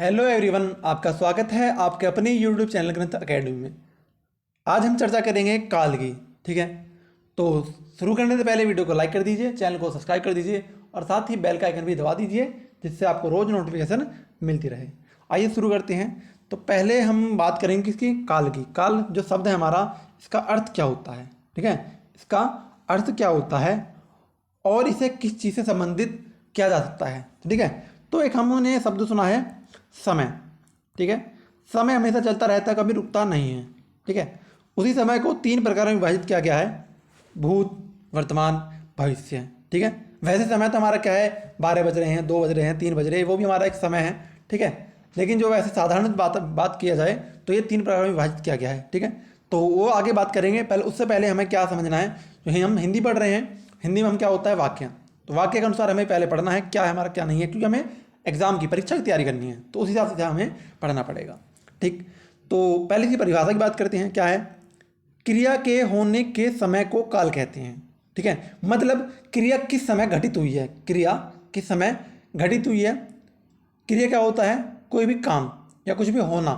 Hello everyone, आपका स्वागत है आपके अपने यूट्यूब चैनल ग्रंथ अकेडमी में। आज हम चर्चा करेंगे काल की। ठीक है, तो शुरू करने से पहले वीडियो को लाइक कर दीजिए, चैनल को सब्सक्राइब कर दीजिए और साथ ही बेल का आइकन भी दबा दीजिए जिससे आपको रोज़ नोटिफिकेशन मिलती रहे। आइए शुरू करते हैं। तो पहले हम बात करेंगे किसकी, काल की। काल जो शब्द है हमारा, इसका अर्थ क्या होता है। ठीक है, इसका अर्थ क्या होता है और इसे किस चीज़ से संबंधित किया जा सकता है। ठीक है, तो एक हमने शब्द सुना है समय। ठीक है, समय हमेशा चलता रहता है, कभी रुकता नहीं है। ठीक है, उसी समय को 3 प्रकार में विभाजित किया गया है: भूत, वर्तमान, भविष्य। ठीक है, वैसे समय तो हमारा क्या है, 12 बज रहे हैं, 2 बज रहे हैं, 3 बज रहे हैं, वो भी हमारा एक समय है। ठीक है, लेकिन जो वैसे साधारण बात किया जाए तो ये 3 प्रकार में विभाजित किया गया है। ठीक है, तो वो आगे बात करेंगे। पहले उससे पहले हमें क्या समझना है, जो हम हिंदी पढ़ रहे हैं, हिंदी में हम क्या होता है, वाक्य। तो वाक्य के अनुसार हमें पहले पढ़ना है क्या है हमारा, क्या नहीं है, क्योंकि हमें एग्जाम की, परीक्षा की तैयारी करनी है, तो उस हिसाब से हमें पढ़ना पड़ेगा। ठीक, तो पहले की परिभाषा की बात करते हैं। क्या है, क्रिया के होने के समय को काल कहते हैं। ठीक है, मतलब क्रिया किस समय घटित हुई है, क्रिया किस समय घटित हुई है। क्रिया क्या होता है, कोई भी काम या कुछ भी होना,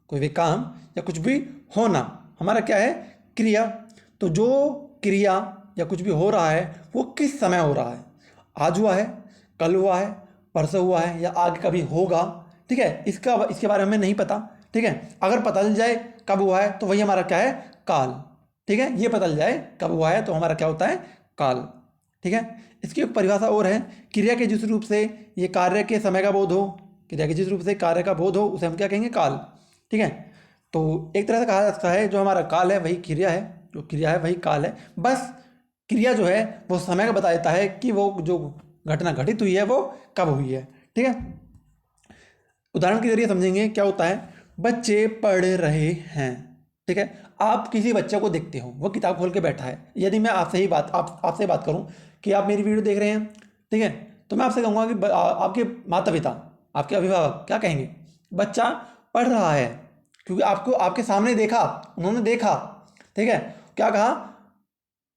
कोई भी काम या कुछ भी होना हमारा क्या है, क्रिया। तो जो क्रिया या कुछ भी हो रहा है वो किस समय हो रहा है, आज हुआ है, कल हुआ है, परसों हुआ है या आगे कभी होगा। ठीक है, इसके बारे में हमें नहीं पता। ठीक है, अगर पता चल जाए कब हुआ है तो वही हमारा क्या है, काल। ठीक है, ये पता चल जाए कब हुआ है तो हमारा क्या होता है, काल। ठीक है, इसकी एक परिभाषा और है, क्रिया के जिस रूप से ये कार्य के समय का बोध हो, क्रिया के जिस रूप से कार्य का बोध हो उसे हम क्या कहेंगे, काल। ठीक है, तो एक तरह से कहा जा सकता है जो हमारा काल है वही क्रिया है, जो क्रिया है वही काल है। बस क्रिया जो है वो समय का बता देता है कि वो जो घटना घटित हुई है वो कब हुई है। ठीक है, उदाहरण के जरिए समझेंगे। क्या होता है, बच्चे पढ़ रहे हैं। ठीक है, आप किसी बच्चे को देखते हो, वो किताब खोल के बैठा है। यदि मैं आपसे बात करूं कि आप मेरी वीडियो देख रहे हैं, ठीक है, तो मैं आपसे कहूँगा कि आपके माता पिता, आपके अभिभावक क्या कहेंगे, बच्चा पढ़ रहा है, क्योंकि आपको आपके सामने देखा, उन्होंने देखा। ठीक है, क्या कहा,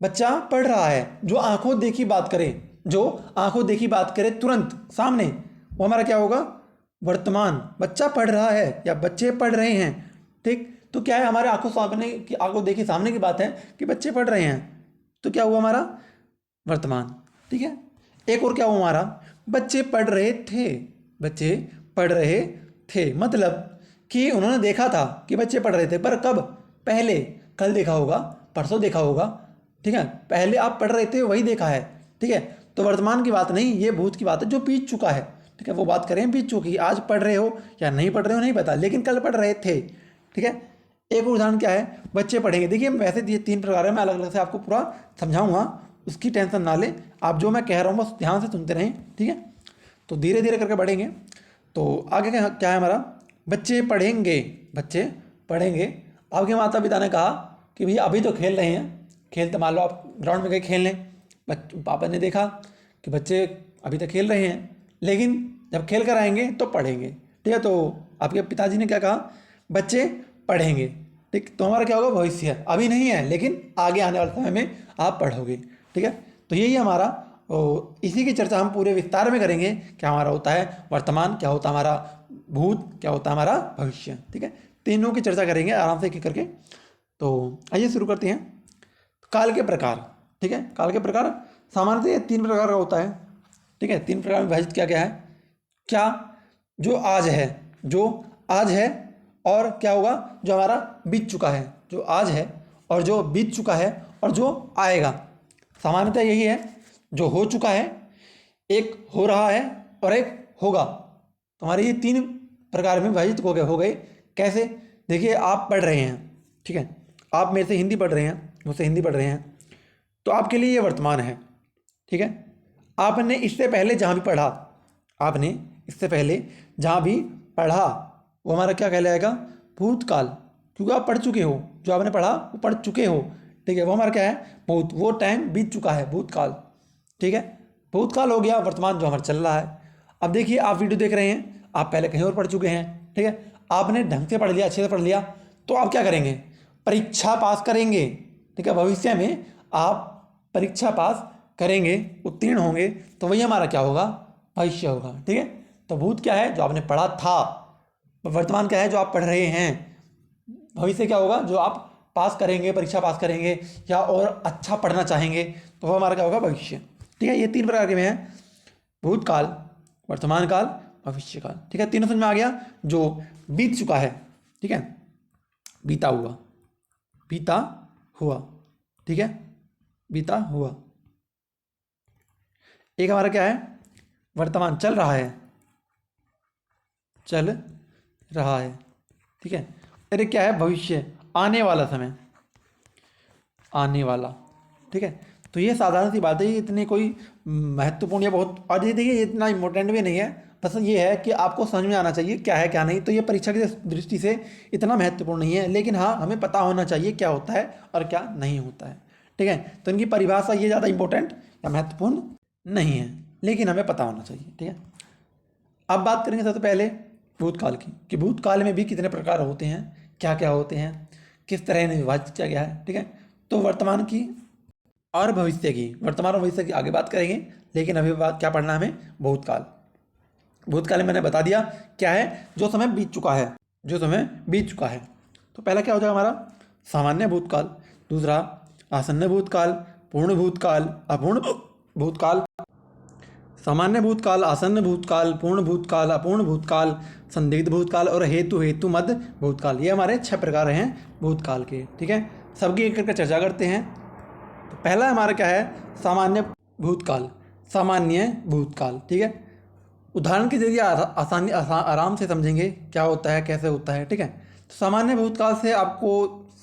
बच्चा पढ़ रहा है। जो आंखों देखी बात करे, जो आंखों देखी बात करे तुरंत सामने, वो हमारा क्या होगा, वर्तमान। बच्चा पढ़ रहा है या बच्चे पढ़ रहे हैं। ठीक, तो क्या है, हमारे आंखों देखी सामने की बात है कि बच्चे पढ़ रहे हैं, तो क्या हुआ हमारा, वर्तमान। ठीक है, एक और क्या हुआ हमारा, बच्चे पढ़ रहे थे। बच्चे पढ़ रहे थे मतलब कि उन्होंने देखा था कि बच्चे पढ़ रहे थे, पर कब, पहले, कल देखा होगा, परसों देखा होगा। ठीक है, पहले आप पढ़ रहे थे वही देखा है। ठीक है, तो वर्तमान की बात नहीं, ये भूत की बात है जो बीत चुका है। ठीक है, वो बात करें बीत चुकी, आज पढ़ रहे हो या नहीं पढ़ रहे हो नहीं पता, लेकिन कल पढ़ रहे थे। ठीक है, एक उदाहरण क्या है, बच्चे पढ़ेंगे। देखिए वैसे ये 3 प्रकार है, मैं अलग अलग से आपको पूरा समझाऊंगा, उसकी टेंशन ना ले आप, जो मैं कह रहा हूँ बस ध्यान से सुनते रहें। ठीक है, तो धीरे धीरे करके बढ़ेंगे। तो आगे क्या है हमारा, बच्चे पढ़ेंगे। बच्चे पढ़ेंगे, आपके माता पिता ने कहा कि भैया अभी तो खेल रहे हैं, खेलते, मान लो आप ग्राउंड में गए खेलने, पापा ने देखा कि बच्चे अभी तक खेल रहे हैं, लेकिन जब खेल कर आएंगे तो पढ़ेंगे। ठीक है, तो आपके पिताजी ने क्या कहा, बच्चे पढ़ेंगे। ठीक, तो हमारा क्या होगा, भविष्य, अभी नहीं है लेकिन आगे आने वाले समय में आप पढ़ोगे। ठीक है, तो यही हमारा, इसी की चर्चा हम पूरे विस्तार में करेंगे। क्या हमारा होता है वर्तमान, क्या होता है हमारा भूत, क्या होता है हमारा भविष्य। ठीक है, तीनों की चर्चा करेंगे आराम से एक एक करके। तो आइए शुरू करते हैं। काल के प्रकार। ठीक है, काल के प्रकार सामान्यतः ये 3 प्रकार का होता है। ठीक है, 3 प्रकार में विभाजित किया गया है। क्या, जो आज है, जो आज है, और क्या होगा, जो हमारा बीत चुका है, जो आज है और जो बीत चुका है और जो आएगा। सामान्यतः यही है, जो हो चुका है, एक हो रहा है और एक होगा। तो हमारे ये 3 प्रकार में विभाजित हो गए। कैसे, देखिए आप पढ़ रहे हैं, ठीक है, आप मेरे से हिंदी पढ़ रहे हैं, मुझसे हिंदी पढ़ रहे हैं, तो आपके लिए ये वर्तमान है। ठीक है, आपने इससे पहले जहाँ भी पढ़ा, आपने इससे पहले जहाँ भी पढ़ा, वो हमारा क्या कहलाएगा, भूतकाल, क्योंकि आप पढ़ चुके हो, जो आपने पढ़ा वो पढ़ चुके हो। ठीक है, वो हमारा क्या है, भूत, वो टाइम बीत चुका है, भूतकाल। ठीक है, भूतकाल हो गया, वर्तमान जो हमारा चल रहा है। अब देखिए आप वीडियो देख रहे हैं, आप पहले कहीं और पढ़ चुके हैं। ठीक है, आपने ढंग से पढ़ लिया, अच्छे से पढ़ लिया, तो आप क्या करेंगे, परीक्षा पास करेंगे। ठीक है, भविष्य में आप परीक्षा पास करेंगे, उत्तीर्ण होंगे, तो वही हमारा क्या होगा, भविष्य होगा। ठीक है, तो भूत क्या है, जो आपने पढ़ा था, वर्तमान क्या है, जो आप पढ़ रहे हैं। भविष्य क्या होगा, जो आप पास करेंगे, परीक्षा पास करेंगे या और अच्छा पढ़ना चाहेंगे, तो वो हमारा क्या होगा, भविष्य। ठीक है, ये 3 प्रकार के में हैं, भूतकाल, वर्तमान काल, भविष्य काल। ठीक है, तीनों समझ में आ गया। जो बीत चुका है, ठीक है, बीता हुआ, बीता हुआ, ठीक है, बीता हुआ। एक हमारा क्या है, वर्तमान, चल रहा है, चल रहा है, ठीक है। अरे क्या है, भविष्य, आने वाला समय, आने वाला, ठीक है। तो ये साधारण सी बात है, ये इतनी कोई महत्वपूर्ण या बहुत, और ये देखिए ये इतना इम्पोर्टेंट भी नहीं है, बस ये है कि आपको समझ में आना चाहिए क्या है क्या नहीं। तो ये परीक्षा की दृष्टि से इतना महत्वपूर्ण नहीं है, लेकिन हाँ हमें पता होना चाहिए क्या होता है और क्या नहीं होता है। ठीक है, तो इनकी परिभाषा ये ज़्यादा इंपॉर्टेंट या महत्वपूर्ण नहीं है, लेकिन हमें पता होना चाहिए। ठीक है, अब बात करेंगे सबसे पहले भूतकाल की, कि भूतकाल में भी कितने प्रकार होते हैं, क्या क्या होते हैं, किस तरह इन्हें विभाजित किया गया है। ठीक है, तो वर्तमान की और भविष्य की, वर्तमान और भविष्य की आगे बात करेंगे, लेकिन अभी बात क्या पढ़ना है हमें, भूतकाल। भूतकाल में मैंने बता दिया क्या है, जो समय बीत चुका है, जो समय बीत चुका है। तो पहला क्या हो जाएगा हमारा, सामान्य भूतकाल। दूसरा आसन्न भूतकाल, पूर्ण भूतकाल, अपूर्ण भूतकाल। सामान्य भूतकाल, आसन्न भूतकाल, पूर्ण भूतकाल, अपूर्ण भूतकाल, संदिग्ध भूतकाल और हेतु मध्य भूतकाल। ये हमारे 6 प्रकार हैं भूतकाल के। ठीक है, सबकी एक करके चर्चा करते हैं। तो पहला हमारा क्या है, सामान्य भूतकाल, सामान्य भूतकाल। ठीक है, उदाहरण के जरिए आराम से समझेंगे क्या होता है, कैसे होता है। ठीक है, तो सामान्य भूतकाल से आपको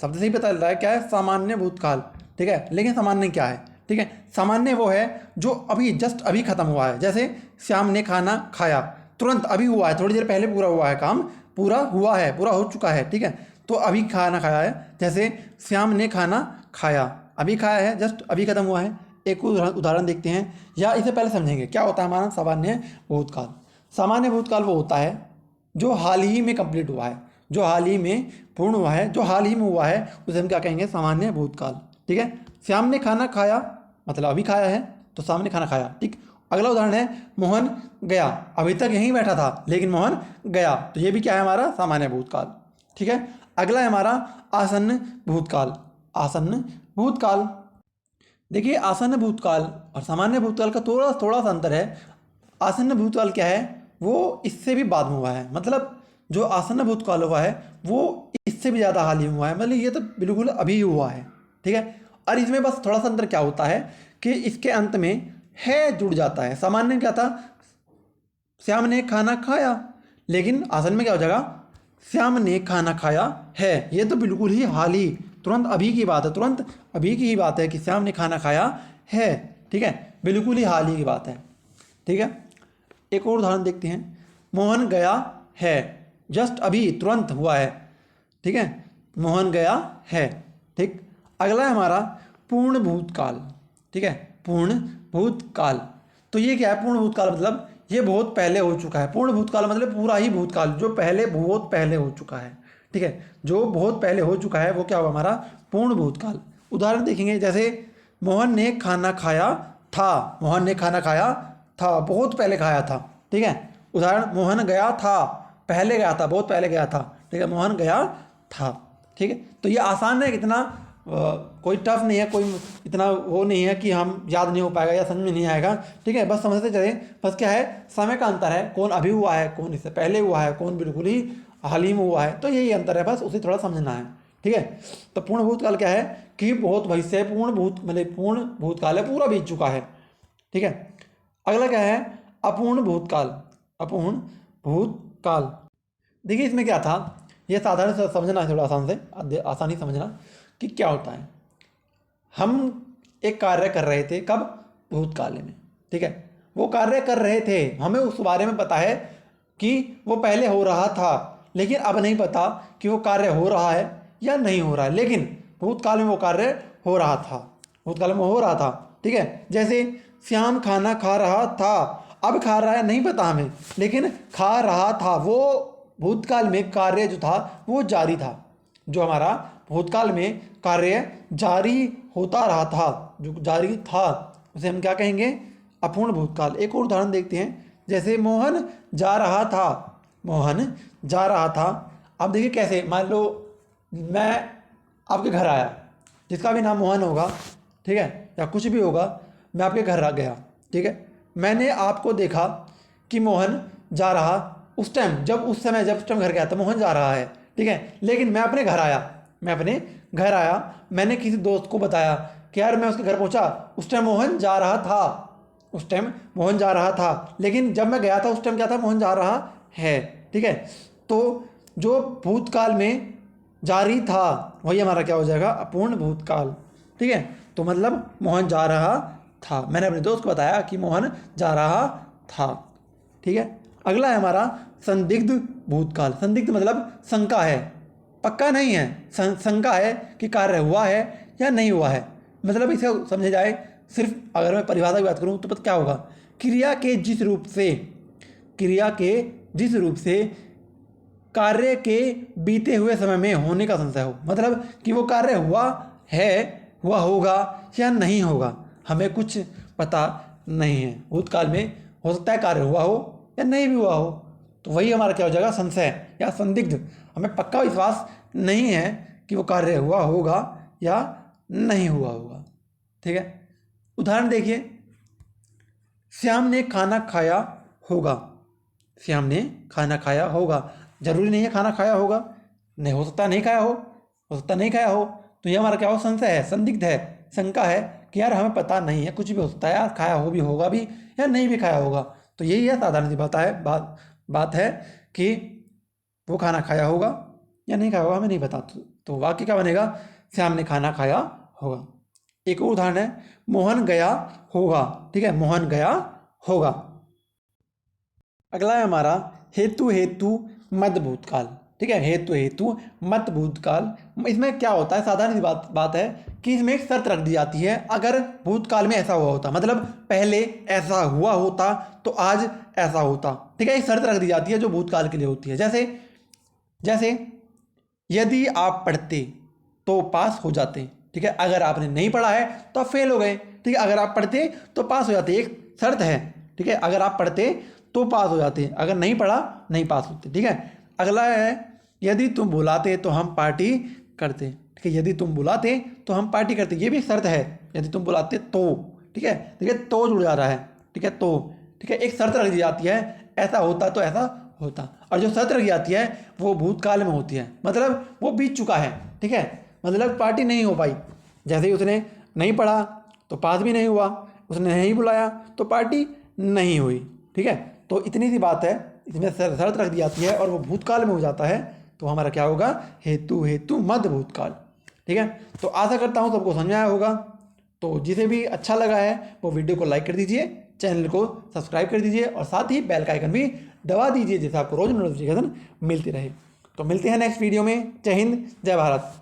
शब्द से ही पता चल रहा है क्या है, सामान्य भूतकाल। ठीक है, लेकिन सामान्य क्या है, ठीक है, सामान्य वो है जो अभी जस्ट अभी खत्म हुआ है। जैसे श्याम ने खाना खाया, तुरंत अभी हुआ है, थोड़ी देर पहले पूरा हुआ है, काम पूरा हुआ है, पूरा हो चुका है। ठीक है, तो अभी खाना खाया है, जैसे श्याम ने खाना खाया, अभी खाया है, जस्ट अभी खत्म हुआ है। एक उदाहरण देखते हैं, या इसे पहले समझेंगे क्या होता है हमारा सामान्य भूतकाल। सामान्य भूतकाल वो होता है जो हाल ही में कंप्लीट हुआ है, जो हाल ही में पूर्ण हुआ है, जो हाल ही में हुआ है, उसे हम क्या कहेंगे, सामान्य भूतकाल। ठीक है, श्याम ने खाना खाया मतलब अभी खाया है, तो श्याम ने खाना खाया। ठीक, अगला उदाहरण है, मोहन गया, अभी तक यहीं बैठा था लेकिन मोहन गया, तो ये भी क्या है हमारा, सामान्य भूतकाल। ठीक है, अगला है हमारा आसन्न भूतकाल। आसन्न भूतकाल, देखिए आसन्न भूतकाल और सामान्य भूतकाल का थोड़ा थोड़ा सा अंतर है। आसन्न भूतकाल क्या है, वो इससे भी बाद में हुआ है, मतलब जो आसन्न भूतकाल हुआ है वो इससे भी ज़्यादा हाल ही में हुआ है, मतलब ये तो बिल्कुल अभी ही हुआ है। ठीक है, और इसमें बस थोड़ा सा अंतर क्या होता है कि इसके अंत में है जुड़ जाता है। सामान्य क्या था, श्याम ने खाना खाया, लेकिन आसन्न में क्या हो जाएगा, श्याम ने खाना खाया है, ये तो बिल्कुल ही हाल ही, तुरंत अभी की बात है, तुरंत अभी की ही बात है कि श्याम ने खाना खाया है। ठीक है, बिल्कुल ही हाल ही की बात है। ठीक है, एक और उदाहरण देखते हैं, मोहन गया है, जस्ट अभी तुरंत हुआ है। ठीक है, मोहन गया है। ठीक, अगला है हमारा पूर्ण भूतकाल। ठीक है, पूर्ण भूतकाल, तो ये क्या है, पूर्ण भूतकाल मतलब ये बहुत पहले हो चुका है। पूर्ण भूतकाल मतलब पूरा ही भूतकाल, जो पहले बहुत पहले हो चुका है। ठीक है, जो बहुत पहले हो चुका है वो क्या हुआ हमारा, पूर्ण भूतकाल। उदाहरण देखेंगे, जैसे मोहन ने खाना खाया था, मोहन ने खाना खाया था, बहुत पहले खाया था। ठीक है, उदाहरण, मोहन गया था, पहले गया था, बहुत पहले गया था। ठीक है, मोहन गया था। ठीक है, तो ये आसान है, इतना कोई टफ नहीं है, कोई इतना वो नहीं है कि हम याद नहीं हो पाएगा या समझ में नहीं आएगा। ठीक है, बस समझते चले, बस क्या है, समय का अंतर है, कौन अभी हुआ है, कौन इससे पहले हुआ है, कौन बिल्कुल ही हाल ही में हुआ है, तो यही अंतर है, बस उसे थोड़ा समझना है। ठीक है, तो पूर्ण भूतकाल क्या है कि बहुत भविष्य है, पूर्ण भूतकाल है, पूरा बीत चुका है। ठीक है, अगला क्या है, अपूर्ण भूतकाल। अपूर्ण भूतकाल, देखिए इसमें क्या था, ये साधारण से समझना है, थोड़ा आसानी समझना कि क्या होता है। हम एक कार्य कर रहे थे, कब, भूतकाल में। ठीक है, वो कार्य कर रहे थे, हमें उस बारे में पता है कि वो पहले हो रहा था, लेकिन अब नहीं पता कि वो कार्य हो रहा है या नहीं हो रहा है, लेकिन भूतकाल में वो कार्य हो रहा था, भूतकाल में हो रहा था। ठीक है, जैसे श्याम खाना खा रहा था, अब खा रहा है नहीं पता हमें, लेकिन खा रहा था, वो भूतकाल में कार्य जो था वो जारी था। जो हमारा भूतकाल में कार्य जारी होता रहा था, जो जारी था, उसे हम क्या कहेंगे, अपूर्ण भूतकाल। एक और उदाहरण देखते हैं, जैसे मोहन जा रहा था, मोहन जा रहा था। अब देखिए कैसे, मान लो मैं आपके घर आया, जिसका भी नाम मोहन होगा, ठीक है, या कुछ भी होगा, मैं आपके घर आ गया, ठीक है, मैंने आपको देखा कि मोहन जा रहा, उस टाइम जब उस टाइम घर गया तो मोहन जा रहा है, ठीक है, लेकिन मैं अपने घर आया, मैंने किसी दोस्त को बताया कि यार मैं उसके घर पहुंचा, उस टाइम मोहन जा रहा था, लेकिन जब मैं गया था उस टाइम क्या था, मोहन जा रहा है, ठीक है। तो जो भूतकाल में जारी था वही हमारा क्या हो जाएगा, अपूर्ण भूतकाल, ठीक है। तो मतलब मोहन जा रहा था, मैंने अपने दोस्त को बताया कि मोहन जा रहा था, ठीक है। अगला है हमारा संदिग्ध भूतकाल। संदिग्ध मतलब शंका है, पक्का नहीं है, शंका है कि कार्य हुआ है या नहीं हुआ है। मतलब इसे समझे जाए, सिर्फ अगर मैं परिभाषा की बात करूं तो पता क्या होगा, क्रिया के जिस रूप से कार्य के बीते हुए समय में होने का संशय हो, मतलब कि वो कार्य हुआ होगा या नहीं होगा, हमें कुछ पता नहीं है। भूतकाल में हो सकता है कार्य हुआ हो या नहीं भी हुआ हो, तो वही हमारा क्या हो जाएगा, संशय या संदिग्ध। हमें पक्का विश्वास नहीं है कि वो कार्य हुआ होगा या नहीं हुआ होगा, ठीक है। उदाहरण देखिए, श्याम ने खाना खाया होगा, जरूरी नहीं है खाना खाया होगा, नहीं हो सकता नहीं खाया हो, तो ये हमारा क्या हो, संशय है, संदिग्ध है, शंका है कि यार हमें पता नहीं है, कुछ भी हो सकता है यार, खाया हो भी होगा भी या नहीं भी खाया होगा। तो यही है, साधारण सी बात है कि वो खाना खाया होगा या नहीं खाया होगा, हमें नहीं पता। तो वाक्य क्या बनेगा, श्याम ने खाना खाया होगा। एक और उदाहरण है, मोहन गया होगा, ठीक है, मोहन गया होगा। अगला है हमारा हेतु मद भूतकाल, ठीक है, हेतु मत भूतकाल। इसमें क्या होता है, साधारण सी बात है कि इसमें एक शर्त रख दी जाती है, अगर भूतकाल में ऐसा हुआ होता, मतलब पहले ऐसा हुआ होता तो आज ऐसा होता, ठीक है, एक शर्त रख दी जाती है जो भूतकाल के लिए होती है। जैसे यदि आप पढ़ते तो पास हो जाते, ठीक है, अगर आपने नहीं पढ़ा है तो आप फेल हो गए, ठीक है, अगर आप पढ़ते तो पास हो जाते, एक शर्त है, ठीक है, अगर आप पढ़ते तो पास हो जाते, अगर नहीं पढ़ा नहीं पास होते, ठीक है। अगला है, यदि तुम बुलाते तो हम पार्टी करते, ठीक है, यदि तुम बुलाते तो हम पार्टी करते, ये भी एक शर्त है, यदि तुम बुलाते तो, ठीक है, तो जुड़ जा रहा है, ठीक है, तो, ठीक है, एक शर्त रख दी जाती है, ऐसा होता तो ऐसा होता, और जो शर्त रखी जाती है वो भूतकाल में होती है, मतलब वो बीत चुका है, ठीक है, मतलब पार्टी नहीं हो पाई, जैसे ही उसने नहीं पढ़ा तो पास भी नहीं हुआ, उसने नहीं बुलाया तो पार्टी नहीं हुई, ठीक है। तो इतनी सी बात है, इसमें शर्त रख दी जाती है और वो भूतकाल में हो जाता है, तो हमारा क्या होगा, हेतु मध्य भूतकाल, ठीक है। तो आशा करता हूँ सबको समझ में आया होगा। तो जिसे भी अच्छा लगा है वो वीडियो को लाइक कर दीजिए, चैनल को सब्सक्राइब कर दीजिए और साथ ही बेल का आइकन भी दबा दीजिए, जिससे आपको रोज नोटिफिकेशन मिलती रहे। तो मिलते हैं नेक्स्ट वीडियो में। जय हिंद, जय भारत।